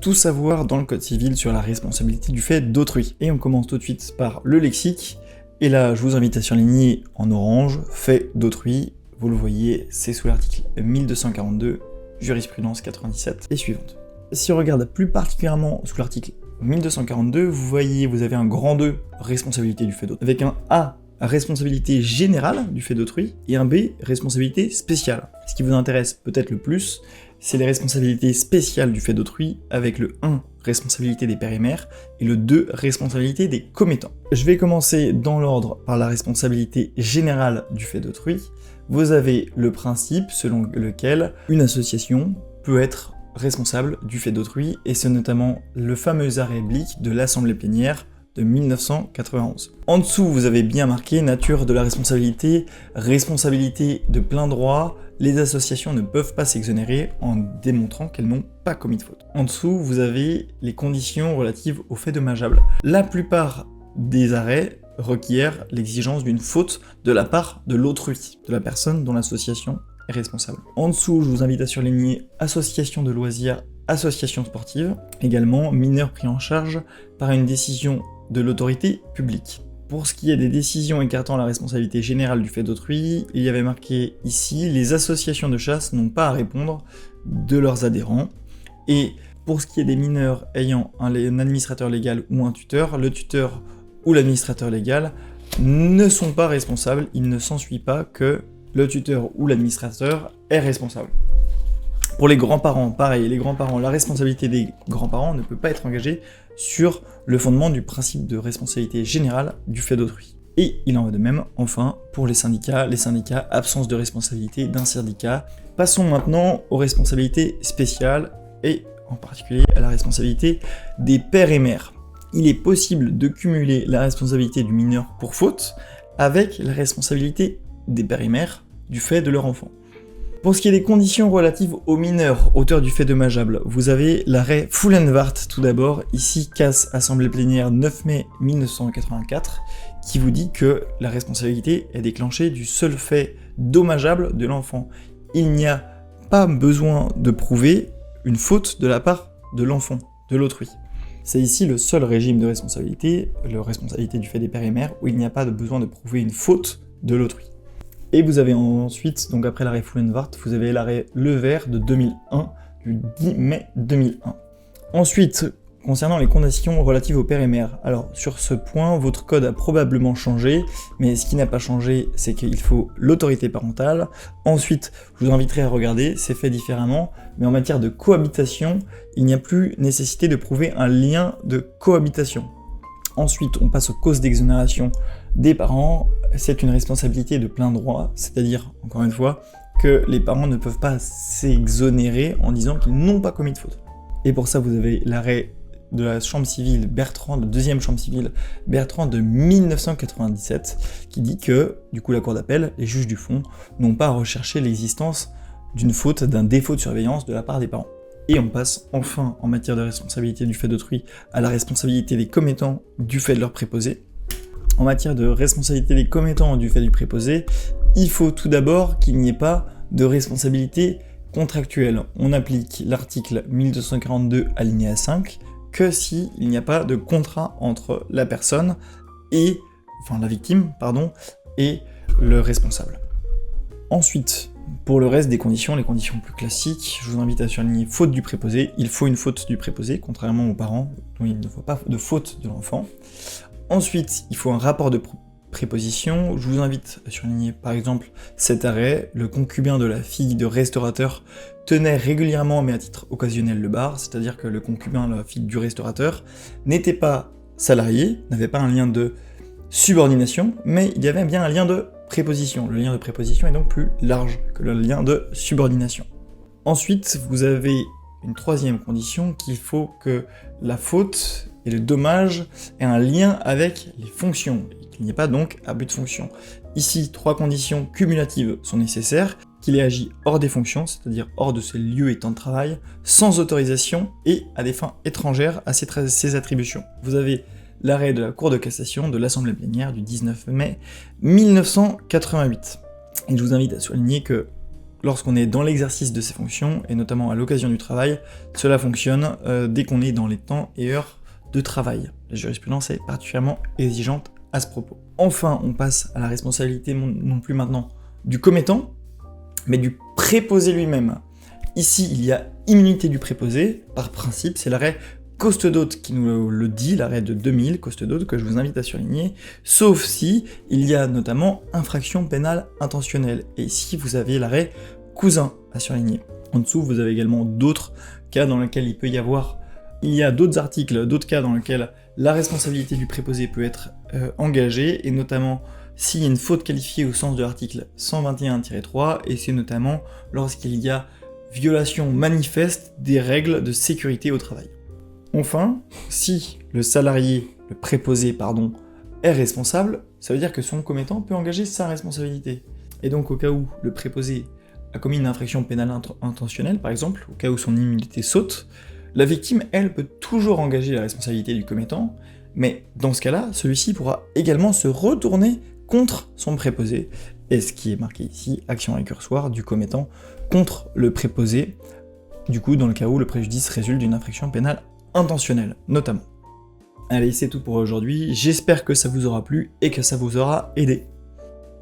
Tout savoir dans le code civil sur la responsabilité du fait d'autrui. Et on commence tout de suite par le lexique. Et là, je vous invite à surligner en orange, fait d'autrui. Vous le voyez, c'est sous l'article 1242, jurisprudence 97 et suivante. Si on regarde plus particulièrement sous l'article 1242, vous voyez, vous avez un grand 2, responsabilité du fait d'autrui, avec un A, responsabilité générale du fait d'autrui, et un B, responsabilité spéciale. Ce qui vous intéresse peut-être le plus, c'est les responsabilités spéciales du fait d'autrui, avec le 1, responsabilité des pères et mères, et le 2, responsabilité des commettants. Je vais commencer dans l'ordre par la responsabilité générale du fait d'autrui. Vous avez le principe selon lequel une association peut être responsable du fait d'autrui, et c'est notamment le fameux arrêt Blick de l'Assemblée plénière de 1991. En dessous, vous avez bien marqué nature de la responsabilité, responsabilité de plein droit, les associations ne peuvent pas s'exonérer en démontrant qu'elles n'ont pas commis de faute. En dessous, vous avez les conditions relatives aux faits dommageables. La plupart des arrêts requièrent l'exigence d'une faute de la part de l'autrui, de la personne dont l'association est responsable. En dessous, je vous invite à surligner association de loisirs, association sportive, également mineurs pris en charge par une décision de l'autorité publique. Pour ce qui est des décisions écartant la responsabilité générale du fait d'autrui, il y avait marqué ici, les associations de chasse n'ont pas à répondre de leurs adhérents. Et pour ce qui est des mineurs ayant un administrateur légal ou un tuteur, le tuteur ou l'administrateur légal ne sont pas responsables, il ne s'ensuit pas que le tuteur ou l'administrateur est responsable. Pour les grands-parents, pareil, les grands-parents, la responsabilité des grands-parents ne peut pas être engagée sur le fondement du principe de responsabilité générale du fait d'autrui. Et il en va de même, enfin, pour les syndicats, absence de responsabilité d'un syndicat. Passons maintenant aux responsabilités spéciales, et en particulier à la responsabilité des pères et mères. Il est possible de cumuler la responsabilité du mineur pour faute avec la responsabilité des pères et mères du fait de leur enfant. Pour ce qui est des conditions relatives aux mineurs, auteurs du fait dommageable, vous avez l'arrêt Fullenwart tout d'abord, ici CAS Assemblée plénière 9 mai 1984, qui vous dit que la responsabilité est déclenchée du seul fait dommageable de l'enfant. Il n'y a pas besoin de prouver une faute de la part de l'enfant, de l'autrui. C'est ici le seul régime de responsabilité, la responsabilité du fait des pères et mères, où il n'y a pas besoin de prouver une faute de l'autrui. Et vous avez ensuite, donc après l'arrêt Fullenwart, vous avez l'arrêt Levert de 2001, du 10 mai 2001. Ensuite, concernant les conditions relatives aux pères et mères, alors sur ce point, votre code a probablement changé, mais ce qui n'a pas changé, c'est qu'il faut l'autorité parentale. Ensuite, je vous inviterai à regarder, c'est fait différemment, mais en matière de cohabitation, il n'y a plus nécessité de prouver un lien de cohabitation. Ensuite, on passe aux causes d'exonération des parents. C'est une responsabilité de plein droit, c'est-à-dire, encore une fois, que les parents ne peuvent pas s'exonérer en disant qu'ils n'ont pas commis de faute. Et pour ça, vous avez l'arrêt de la chambre civile Bertrand, de deuxième chambre civile Bertrand de 1997, qui dit que, du coup, la cour d'appel, les juges du fond, n'ont pas à rechercher l'existence d'une faute, d'un défaut de surveillance de la part des parents. Et on passe enfin, en matière de responsabilité du fait d'autrui, à la responsabilité des commettants du fait de leur préposé. En matière de responsabilité des commettants du fait du préposé, il faut tout d'abord qu'il n'y ait pas de responsabilité contractuelle. On applique l'article 1242 alinéa 5 que s'il n'y a pas de contrat entre la personne et, enfin la victime, pardon, et le responsable. Ensuite, pour le reste des conditions, les conditions plus classiques, je vous invite à surligner faute du préposé. Il faut une faute du préposé, contrairement aux parents, dont il ne faut pas de faute de l'enfant. Ensuite, il faut un rapport de préposition. Je vous invite à surligner par exemple cet arrêt. Le concubin de la fille de restaurateur tenait régulièrement, mais à titre occasionnel, le bar, c'est-à-dire que le concubin de la fille du restaurateur n'était pas salarié, n'avait pas un lien de subordination, mais il y avait bien un lien de préposition. Le lien de préposition est donc plus large que le lien de subordination. Ensuite, vous avez une troisième condition, qu'il faut que la faute et le dommage aient un lien avec les fonctions, et qu'il n'y ait pas donc abus de fonction. Ici, 3 conditions cumulatives sont nécessaires, qu'il ait agi hors des fonctions, c'est-à-dire hors de ses lieux et temps de travail, sans autorisation et à des fins étrangères à ses attributions. Vous avez l'arrêt de la Cour de cassation de l'Assemblée plénière du 19 mai 1988. Et je vous invite à souligner que lorsqu'on est dans l'exercice de ces fonctions, et notamment à l'occasion du travail, cela fonctionne dès qu'on est dans les temps et heures de travail. La jurisprudence est particulièrement exigeante à ce propos. Enfin, on passe à la responsabilité non plus maintenant du commettant, mais du préposé lui-même. Ici, il y a immunité du préposé, par principe, c'est l'arrêt Costedot qui nous le dit, l'arrêt de 2000, Costedot, que je vous invite à surligner, sauf si il y a notamment infraction pénale intentionnelle. Et ici, vous avez l'arrêt Cousin à surligner. En dessous, vous avez également d'autres cas dans lesquels il y a d'autres articles, d'autres cas dans lesquels la responsabilité du préposé peut être engagée, et notamment s'il y a une faute qualifiée au sens de l'article 121-3, et c'est notamment lorsqu'il y a violation manifeste des règles de sécurité au travail. Enfin, si le préposé, est responsable, ça veut dire que son commettant peut engager sa responsabilité. Et donc au cas où le préposé a commis une infraction pénale intentionnelle, par exemple, au cas où son immunité saute, la victime, elle, peut toujours engager la responsabilité du commettant, mais dans ce cas-là, celui-ci pourra également se retourner contre son préposé, et ce qui est marqué ici, action récursoire du commettant contre le préposé, du coup dans le cas où le préjudice résulte d'une infraction pénale intentionnelle, notamment. Allez, c'est tout pour aujourd'hui, j'espère que ça vous aura plu et que ça vous aura aidé.